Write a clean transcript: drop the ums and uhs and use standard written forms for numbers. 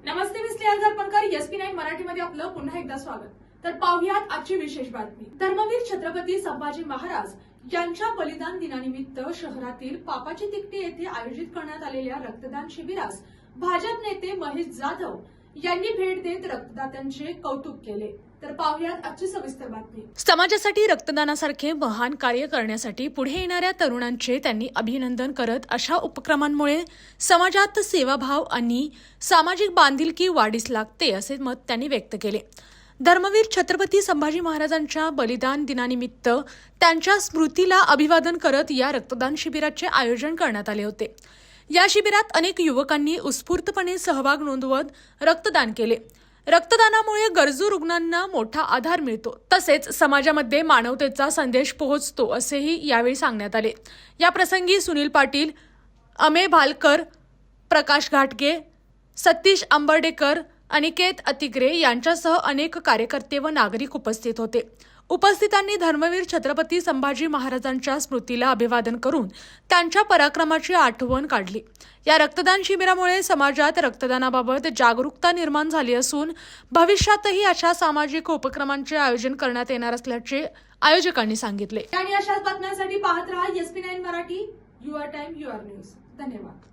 नमस्ते, मी Snehal दर्पणकर. SP9 मराठीमध्ये आपलं पुन्हा एकदा स्वागत. तर पाहुयात आजची विशेष बातमी. धर्मवीर छत्रपती संभाजी महाराज यांच्या बलिदान दिनानिमित्त शहरातील पापाची तिकटी येथे आयोजित करण्यात आलेल्या रक्तदान शिबिरास भाजप नेते महेश जाधव यांनी भेट देत रक्तदात्यांचे कौतुक केले. तर पाहुयात आजची सविस्तर बातमी. समाजासाठी रक्तदानासारखे महान कार्य करण्यासाठी पुढे येणाऱ्या तरुणांचे त्यांनी अभिनंदन करत अशा उपक्रमांमुळे समाजात सेवाभाव आणि सामाजिक बांधिलकी वाढीस लागते असे मत त्यांनी व्यक्त केले. धर्मवीर छत्रपती संभाजी महाराजांच्या बलिदान दिनानिमित्त त्यांच्या स्मृतीला अभिवादन करत या रक्तदान शिबिराचे आयोजन करण्यात आले होते. या शिबिरात अनेक युवकांनी उत्स्फूर्तपणे सहभाग नोंदवत रक्तदान केले. रक्तदानामुळे गरजू रुग्णांना मोठा आधार मिळतो, तसेच समाजामध्ये मानवतेचा संदेश पोहोचतो असेही यावेळी सांगण्यात आले. या प्रसंगी सुनील पाटील, अमे भालकर, प्रकाश घाटगे, सतीश आंबर्डेकर, अनिकेत अतिग्रे यांच्यासह अनेक कार्यकर्ते व नागरिक उपस्थित होते. उपस्थितांनी धर्मवीर छत्रपती संभाजी महाराजांच्या स्मृतीला अभिवादन करून त्यांच्या पराक्रमाची आठवण काढली. या रक्तदान शिबिरामुळे समाजात रक्तदानाबाबत जागरूकता निर्माण झाली असून भविष्यातही अशा सामाजिक उपक्रमांचे आयोजन करण्यात येणार असल्याचे आयोजकांनी सांगितले. आणि अशाच बातम्यांसाठी पाहत रहा SP9 Marathi. Your time your news. धन्यवाद.